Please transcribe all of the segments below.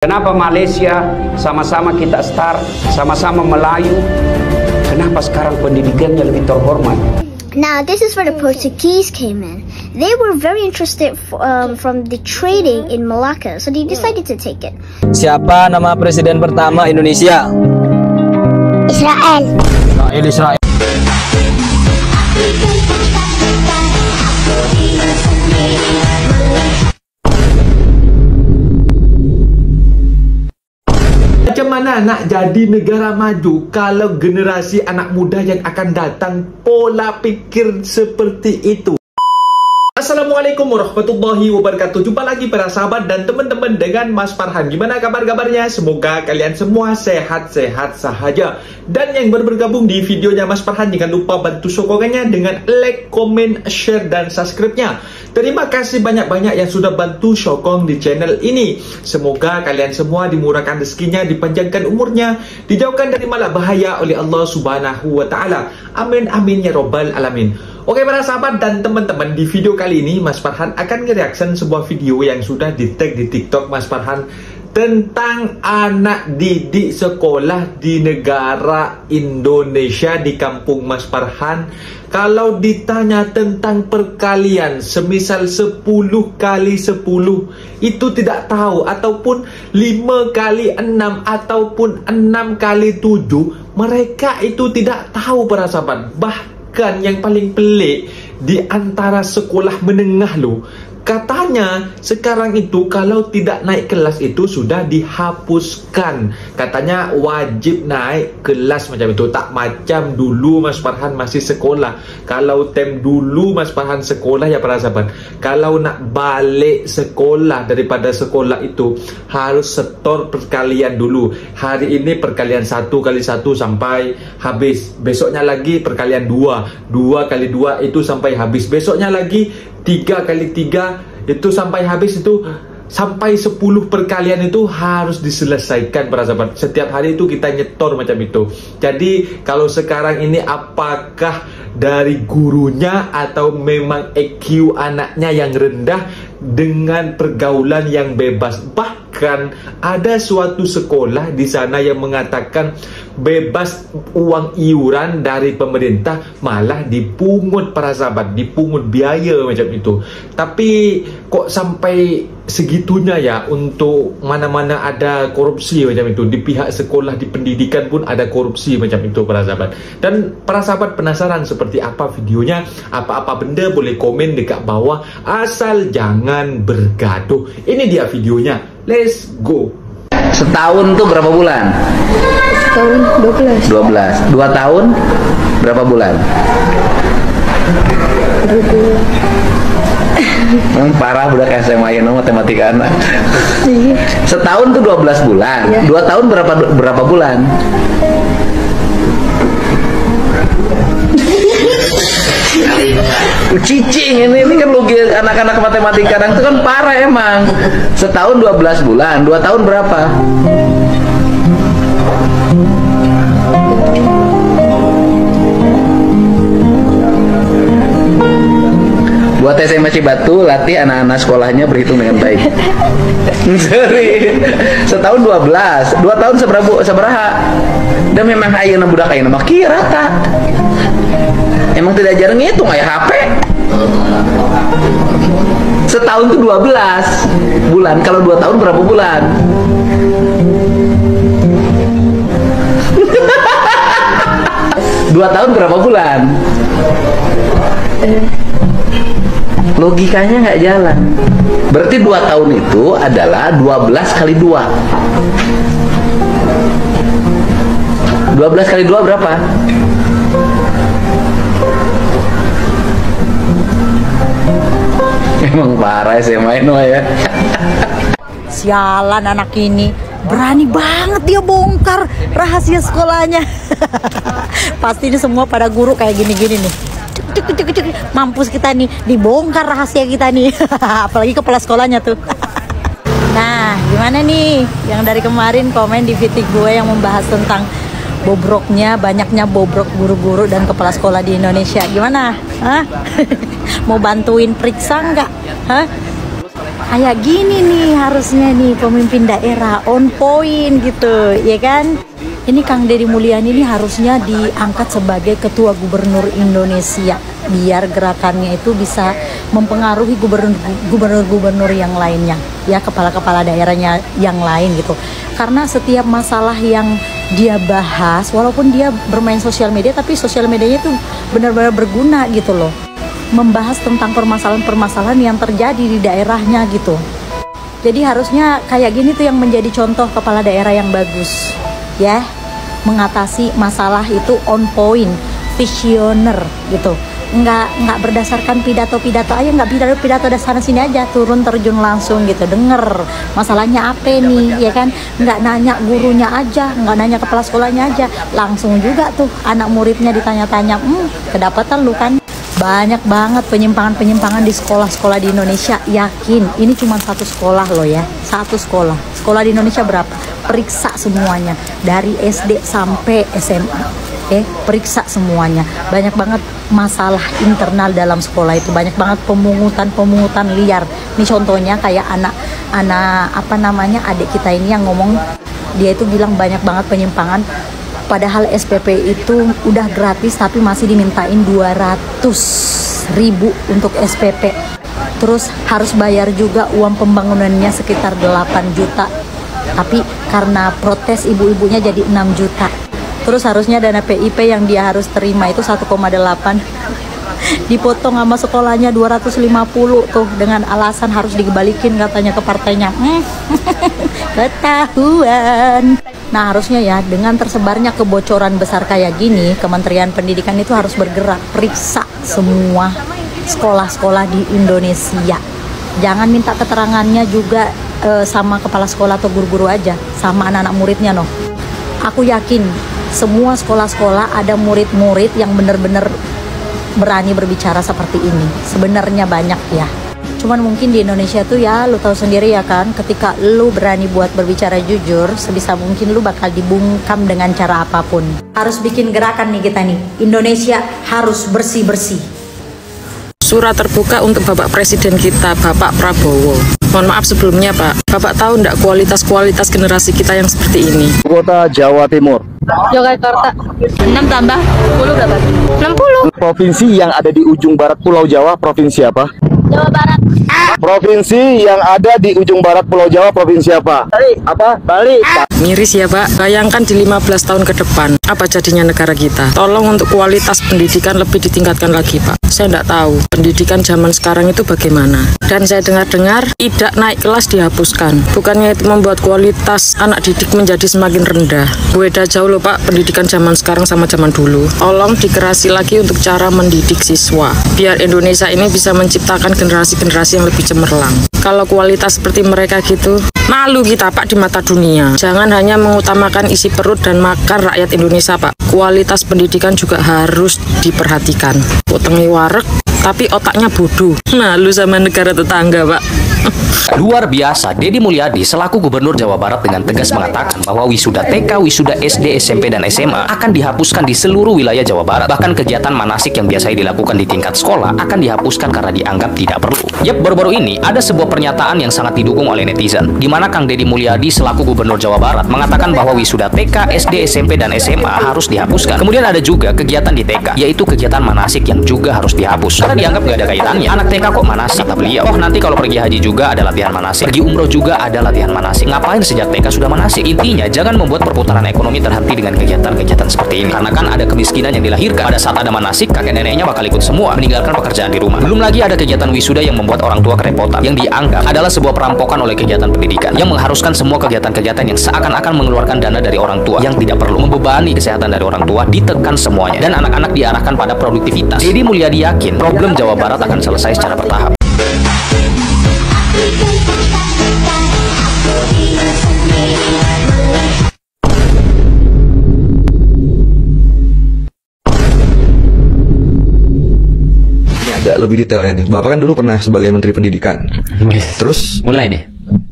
Kenapa Malaysia sama-sama kita start, sama-sama Melayu, kenapa sekarang pendidikannya lebih terhormat? Now this is where the Portuguese came in. They were very interested from the trading in Malacca, so they decided to take it. Siapa nama presiden pertama Indonesia? Israel. Israel. Macam mana nak jadi negara maju kalau generasi anak muda yang akan datang pola pikir seperti itu? Assalamualaikum warahmatullahi wabarakatuh. Jumpa lagi para sahabat dan teman-teman dengan Mas Farhan. Gimana kabar-kabarnya? Semoga kalian semua sehat-sehat sahaja. Dan yang baru bergabung di videonya Mas Farhan, jangan lupa bantu sokongannya dengan like, komen, share, dan subscribe-nya. Terima kasih banyak-banyak yang sudah bantu sokong di channel ini. Semoga kalian semua dimurahkan rezekinya, dipanjangkan umurnya, dijauhkan dari malak bahaya oleh Allah Subhanahu wa Ta'ala. Amin amin ya robbal alamin. Oke para sahabat dan teman-teman, di video kali ini Mas Farhan akan nge-reaction sebuah video yang sudah di-tag di TikTok Mas Farhan tentang anak didik sekolah di negara Indonesia, di kampung Mas Farhan. Kalau ditanya tentang perkalian, semisal 10 kali 10 itu tidak tahu, ataupun 5 kali 6 ataupun 6 kali 7, mereka itu tidak tahu para sahabat. Bahkan yang paling pelik, di antara sekolah menengah loh, katanya sekarang itu kalau tidak naik kelas itu sudah dihapuskan. Katanya wajib naik kelas macam itu. Tak macam dulu Mas Farhan masih sekolah. Kalau tem dulu Mas Farhan sekolah ya para sahabat, kalau nak balik sekolah daripada sekolah itu harus setor perkalian dulu. Hari ini perkalian 1 kali 1 sampai habis. Besoknya lagi perkalian 2 kali 2 itu sampai habis. Besoknya lagi 3 kali 3 itu sampai habis. Itu sampai 10 perkalian itu harus diselesaikan para sahabat. Setiap hari itu kita nyetor macam itu. Jadi kalau sekarang ini apakah dari gurunya atau memang EQ anaknya yang rendah dengan pergaulan yang bebas? Bahkan ada suatu sekolah di sana yang mengatakan bebas uang iuran dari pemerintah, malah dipungut para sahabat, dipungut biaya macam itu. Tapi kok sampai segitunya ya, untuk mana-mana ada korupsi macam itu. Di pihak sekolah, di pendidikan pun ada korupsi macam itu para sahabat. Dan para sahabat penasaran seperti apa videonya? Apa-apa benda boleh komen dekat bawah, asal jangan bergaduh. Ini dia videonya, let's go. Setahun tuh berapa bulan? Tahun 12. 2 tahun berapa bulan? 20. Parah budak SMA ya matematika anak. Setahun tuh 12 bulan. Ya. 2 tahun berapa bulan? Cicing ini kan logi anak-anak matematika sekarang itu kan parah emang. Setahun 12 bulan, 2 tahun berapa? Buat SMA Cibatu, latih anak-anak sekolahnya berhitung dengan baik. Sorry. Setahun 12, 2 tahun seberapa? Dan memang ayeuna budak ayeuna mah kieu rata. Emang tidak jarang ngitung aya HP. Setahun itu 12 bulan. Kalau 2 tahun berapa bulan? Dua tahun berapa bulan? Logikanya nggak jalan. Berarti 2 tahun itu adalah 12 kali 2. 12 kali 2 berapa? Emang parah SMA itu ya. Sialan anak ini, berani banget dia bongkar rahasia sekolahnya. Pasti ini semua pada guru kayak gini-gini nih. Cuk. Mampus kita nih, dibongkar rahasia kita nih. Apalagi kepala sekolahnya tuh. Nah, gimana nih yang dari kemarin komen di video gue yang membahas tentang banyaknya bobrok guru-guru dan kepala sekolah di Indonesia. Gimana? Hah? Mau bantuin periksa nggak? Hah? kayak gini nih harusnya nih pemimpin daerah on point gitu, ya kan? Ini Kang Deddy Mulyadi ini harusnya diangkat sebagai ketua gubernur Indonesia biar gerakannya itu bisa mempengaruhi gubernur-gubernur yang lainnya, ya kepala-kepala daerahnya yang lain gitu. Karena setiap masalah yang dia bahas, walaupun dia bermain sosial media, tapi sosial medianya itu benar-benar berguna gitu loh. Membahas tentang permasalahan-permasalahan yang terjadi di daerahnya gitu. Jadi harusnya kayak gini tuh yang menjadi contoh kepala daerah yang bagus, ya, mengatasi masalah itu on point, visioner gitu. Nggak berdasarkan pidato-pidato aja, nggak pidato dari sana sini aja, turun terjun langsung gitu, denger masalahnya apa nih, ya kan? Nggak nanya gurunya aja, nggak nanya kepala sekolahnya aja, langsung juga tuh anak muridnya ditanya-tanya, kedapatan lu kan. Banyak banget penyimpangan-penyimpangan di sekolah-sekolah di Indonesia. Yakin, ini cuma satu sekolah loh ya, satu sekolah. Sekolah di Indonesia berapa? Periksa semuanya, dari SD sampai SMA. Periksa semuanya. Banyak banget masalah internal dalam sekolah itu, banyak banget pemungutan liar. Ini contohnya kayak anak adik kita ini yang ngomong, dia itu bilang banyak banget penyimpangan. Padahal SPP itu udah gratis tapi masih dimintain 200.000 untuk SPP. Terus harus bayar juga uang pembangunannya sekitar 8 juta. Tapi karena protes ibu-ibunya jadi 6 juta. Terus harusnya dana PIP yang dia harus terima itu 1,8, dipotong sama sekolahnya 250 tuh dengan alasan harus dikembalikan katanya ke partainya. Ketahuan. Nah harusnya ya, dengan tersebarnya kebocoran besar kayak gini, Kementerian Pendidikan itu harus bergerak, periksa semua sekolah-sekolah di Indonesia. Jangan minta keterangannya juga sama kepala sekolah atau guru-guru aja, sama anak-anak muridnya noh. Aku yakin semua sekolah-sekolah ada murid-murid yang benar-benar berani berbicara seperti ini. Sebenarnya banyak ya. Cuman mungkin di Indonesia tuh ya, lu tahu sendiri ya kan, ketika lu berani buat berbicara jujur, sebisa mungkin lu bakal dibungkam dengan cara apapun. Harus bikin gerakan nih kita nih. Indonesia harus bersih-bersih. Surat terbuka untuk Bapak Presiden kita, Bapak Prabowo. Mohon maaf sebelumnya Pak, Bapak tahu enggak kualitas generasi kita yang seperti ini? Kota Jawa Timur. Yogyakarta. 6 tambah 10 berapa? 60. Provinsi yang ada di ujung barat Pulau Jawa, provinsi apa? Jawa Barat. Provinsi yang ada di ujung barat Pulau Jawa, provinsi apa? Bali. Apa? Bali. Miris ya Pak, bayangkan di 15 tahun ke depan, apa jadinya negara kita? Tolong untuk kualitas pendidikan lebih ditingkatkan lagi Pak. Saya tidak tahu, pendidikan zaman sekarang itu bagaimana. Dan saya dengar-dengar, tidak naik kelas dihapuskan. Bukannya itu membuat kualitas anak didik menjadi semakin rendah. Beda jauh loh Pak, pendidikan zaman sekarang sama zaman dulu. Tolong dikerasi lagi untuk cara mendidik siswa. Biar Indonesia ini bisa menciptakan generasi-generasi yang lebih cemerlang. Kalau kualitas seperti mereka gitu, malu kita Pak di mata dunia. Jangan hanya mengutamakan isi perut dan makan rakyat Indonesia Pak. Kualitas pendidikan juga harus diperhatikan. Utengi wareg, tapi otaknya bodoh. Malu sama negara tetangga Pak. Luar biasa, Deddy Mulyadi selaku Gubernur Jawa Barat dengan tegas mengatakan bahwa wisuda TK, wisuda SD, SMP, dan SMA akan dihapuskan di seluruh wilayah Jawa Barat. Bahkan kegiatan manasik yang biasanya dilakukan di tingkat sekolah akan dihapuskan karena dianggap tidak perlu. Yap, baru-baru ini ada sebuah pernyataan yang sangat didukung oleh netizen, di mana Kang Deddy Mulyadi selaku Gubernur Jawa Barat mengatakan bahwa wisuda TK, SD, SMP, dan SMA harus dihapuskan. Kemudian ada juga kegiatan di TK, yaitu kegiatan manasik yang juga harus dihapus karena dianggap nggak ada kaitannya. Anak TK kok manasik, kata beliau. Oh, nanti kalau pergi haji juga ada latihan manasik, pergi umroh juga ada latihan manasik. Ngapain sejak TK sudah manasik? Intinya jangan membuat perputaran ekonomi terhenti dengan kegiatan-kegiatan seperti ini, karena kan ada kemiskinan yang dilahirkan. Pada saat ada manasik, kakek neneknya bakal ikut semua, meninggalkan pekerjaan di rumah. Belum lagi ada kegiatan wisuda yang membuat orang tua kerepotan, yang dianggap adalah sebuah perampokan oleh kegiatan pendidikan, yang mengharuskan semua kegiatan-kegiatan yang seakan-akan mengeluarkan dana dari orang tua yang tidak perlu, membebani kesehatan dari orang tua, ditekan semuanya, dan anak-anak diarahkan pada produktivitas. Deddy Mulyadi yakin problem Jawa Barat akan selesai secara bertahap. Agak lebih detailnya nih. Bapak kan dulu pernah sebagai Menteri Pendidikan. Terus mulai nih.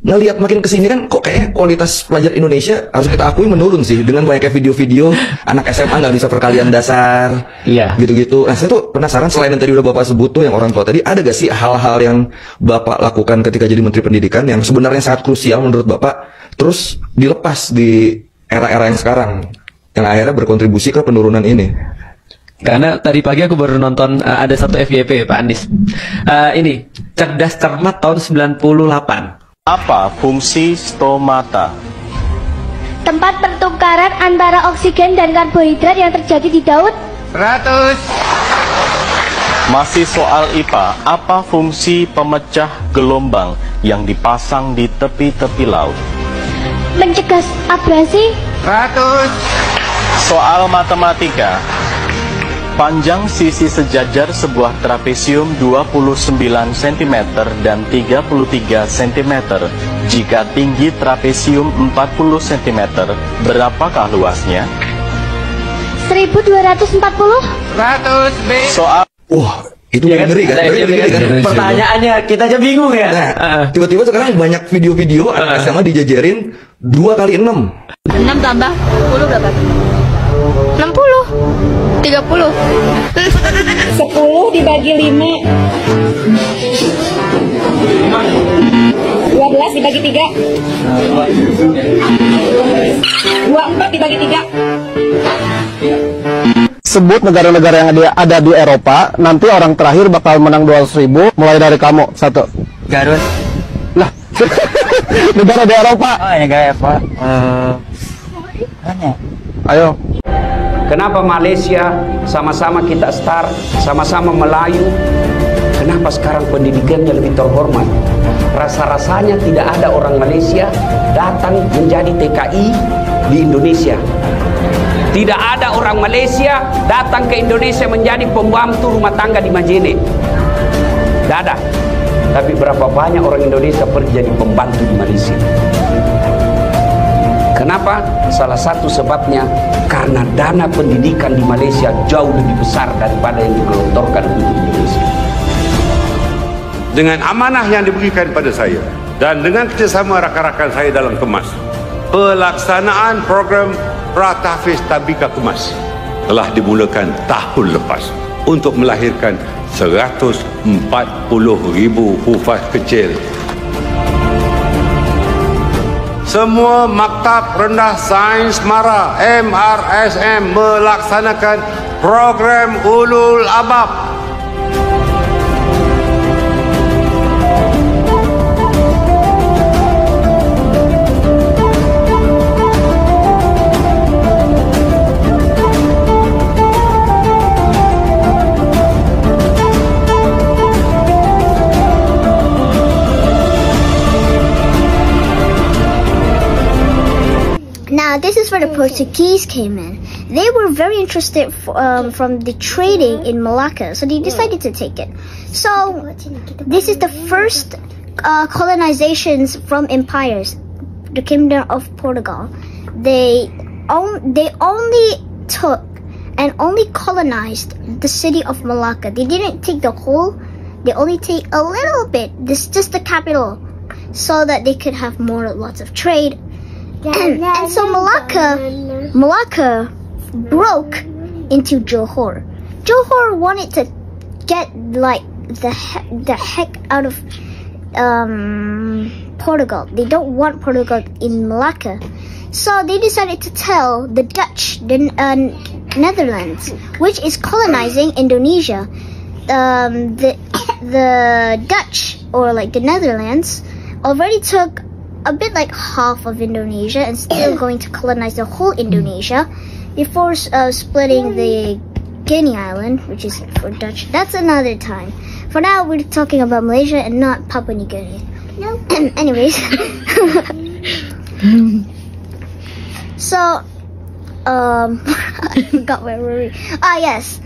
ngelihat makin kesini kan kok kayak kualitas pelajar Indonesia harus kita akui menurun sih, dengan banyaknya video-video anak SMA nggak bisa perkalian dasar, gitu-gitu. Nah saya tuh penasaran, selain yang tadi udah Bapak sebut tuh yang orang tua tadi, ada gak sih hal-hal yang Bapak lakukan ketika jadi Menteri Pendidikan yang sebenarnya sangat krusial menurut Bapak, terus dilepas di era-era yang sekarang, yang akhirnya berkontribusi ke penurunan ini? Karena tadi pagi aku baru nonton ada satu FYP Pak Anies, ini cerdas cermat tahun 98. Apa fungsi stomata? Tempat pertukaran antara oksigen dan karbohidrat yang terjadi di daun. 100. Masih soal IPA, apa fungsi pemecah gelombang yang dipasang di tepi-tepi laut? Mencegah abrasi. 100. Soal matematika. Panjang sisi sejajar sebuah trapesium 29 cm dan 33 cm. Jika tinggi trapesium 40 cm, berapakah luasnya? 1240. 100 B. Soal itu ngeri kan? Pertanyaannya kita aja bingung ya. Nah, tiba-tiba sekarang banyak video-video anak SMA dijajarin 2 kali 6. 6 tambah 10 berapa? 60. 30. 10 dibagi 5. 12 dibagi 3. 24 dibagi 3. Sebut negara-negara yang ada di Eropa, nanti orang terakhir bakal menang 200.000, mulai dari kamu. 1. Garut. Lah, negara di Eropa. Oh, negara Eropa. Mana? Ayo. Kenapa Malaysia sama-sama kita start, sama-sama Melayu? Kenapa sekarang pendidikannya lebih terhormat? Rasa-rasanya tidak ada orang Malaysia datang menjadi TKI di Indonesia. Tidak ada orang Malaysia datang ke Indonesia menjadi pembantu rumah tangga di Majene. Tidak ada. Tapi berapa banyak orang Indonesia pergi jadi pembantu di Malaysia? Kenapa? Salah satu sebabnya karena dana pendidikan di Malaysia jauh lebih besar daripada yang digelontorkan untuk Indonesia. Dengan amanah yang diberikan pada saya dan dengan kerjasama rakan-rakan saya dalam Kemas, pelaksanaan program Pratahfiz Tabika Kemas telah dimulakan tahun lepas untuk melahirkan 140,000 hufaz kecil. Semua Maktab Rendah Sains Mara MRSM melaksanakan program Ulul Albab. Now, this is where the Portuguese came in. They were very interested from the trading in Malacca, so they decided to take it. So, this is the first colonizations from empires, the Kingdom of Portugal. They only took and only colonized the city of Malacca. They didn't take the whole. They only take a little bit. This is just the capital, so that they could have lots of trade. And so Malacca broke into Johor. Johor wanted to get like the heck out of Portugal. They don't want Portugal in Malacca, so they decided to tell the Dutch, the Netherlands, which is colonizing Indonesia. The Dutch, or like the Netherlands, already took a bit like half of Indonesia and still going to colonize the whole Indonesia before splitting the Guinea Island, which is for Dutch. That's another time. For now, we're talking about Malaysia and not Papua New Guinea. No. Anyways. So, I forgot where were we? Ah, yes.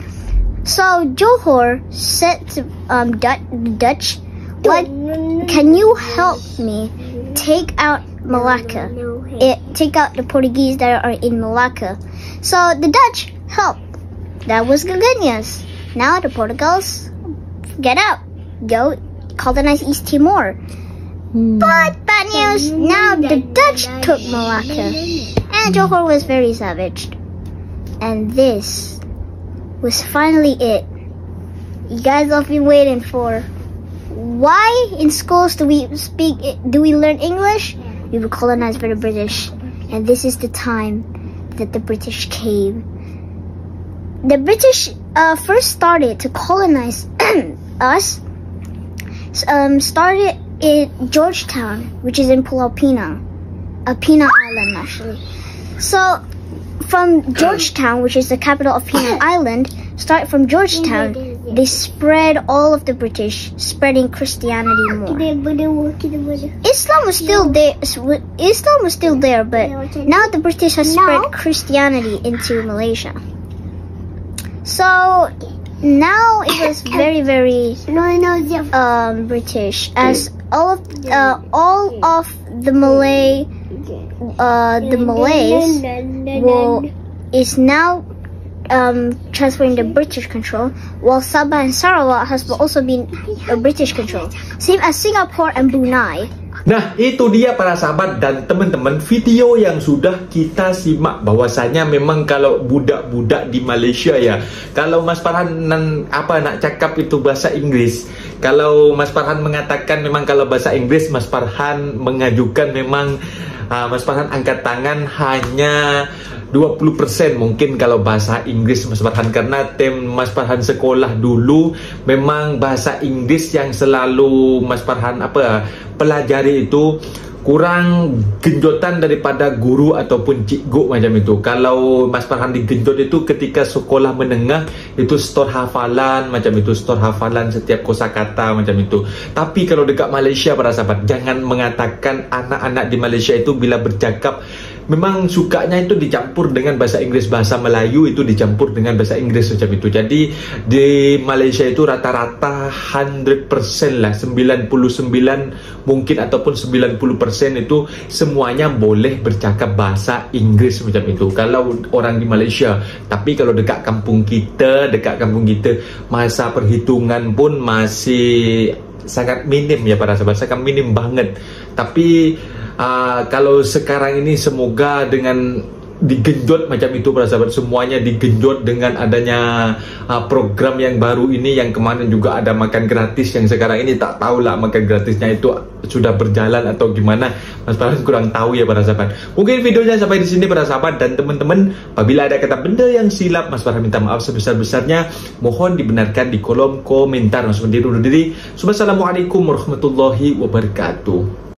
So, Johor said to Dutch, "What? Can you help me take out Malacca? Take out the Portuguese that are in Malacca." So the Dutch helped. That was good news. Now the Portugals get out, go colonize East Timor. But bad news, now the Dutch took Malacca, and Johor was very savaged. And this was finally it. You guys have been waiting for. Why in schools do we learn English? We were colonized by the British, and this is the time that the British came. The British first started to colonize us. Started in Georgetown, which is in Pulau Pinang, Penang Island actually. So from Georgetown, which is the capital of Penang Island, start from Georgetown, they spread all of the British, spreading Christianity more. Islam was still there, but now the British has spread Christianity into Malaysia. So now it was very, very British, as all of the Malays is now transferring the British control, while Sabah and Sarawak has also been British control, same as Singapore and Brunei. Nah, itu dia para sahabat dan teman-teman video yang sudah kita simak, bahwasanya memang kalau budak-budak di Malaysia ya, kalau Mas Farhan nak cakap itu bahasa Inggris, kalau Mas Farhan mengatakan memang kalau bahasa Inggris, Mas Farhan mengajukan memang Mas Farhan angkat tangan hanya 20% mungkin kalau bahasa Inggris Mas Farhan, karena Mas Farhan sekolah dulu memang bahasa Inggris yang selalu Mas Farhan pelajari itu kurang genjotan daripada guru ataupun cikgu macam itu. Kalau Mas Farhan digenjot itu ketika sekolah menengah, itu store hafalan macam itu, store hafalan setiap kosakata macam itu. Tapi kalau dekat Malaysia para sahabat, jangan mengatakan anak-anak di Malaysia itu bila bercakap memang sukanya itu dicampur dengan bahasa Inggris, bahasa Melayu itu dicampur dengan bahasa Inggris macam itu. Jadi di Malaysia itu rata-rata 100% lah, 99 mungkin ataupun 90% itu semuanya boleh bercakap bahasa Inggris macam itu kalau orang di Malaysia. Tapi kalau dekat kampung kita masa perhitungan pun masih sangat minim ya para sahabat, sangat minim banget. Tapi kalau sekarang ini semoga dengan digenjot macam itu para sahabat, semuanya digenjot dengan adanya program yang baru ini, yang kemarin juga ada makan gratis, yang sekarang ini tak tahulah makan gratisnya itu sudah berjalan atau gimana, Mas Farhan kurang tahu ya para sahabat. Mungkin videonya sampai di sini para sahabat, dan teman-teman apabila ada kata benda yang silap, Mas Farhan minta maaf sebesar-besarnya, mohon dibenarkan di kolom komentar. Mas Farhan undur diri. Assalamualaikum warahmatullahi wabarakatuh.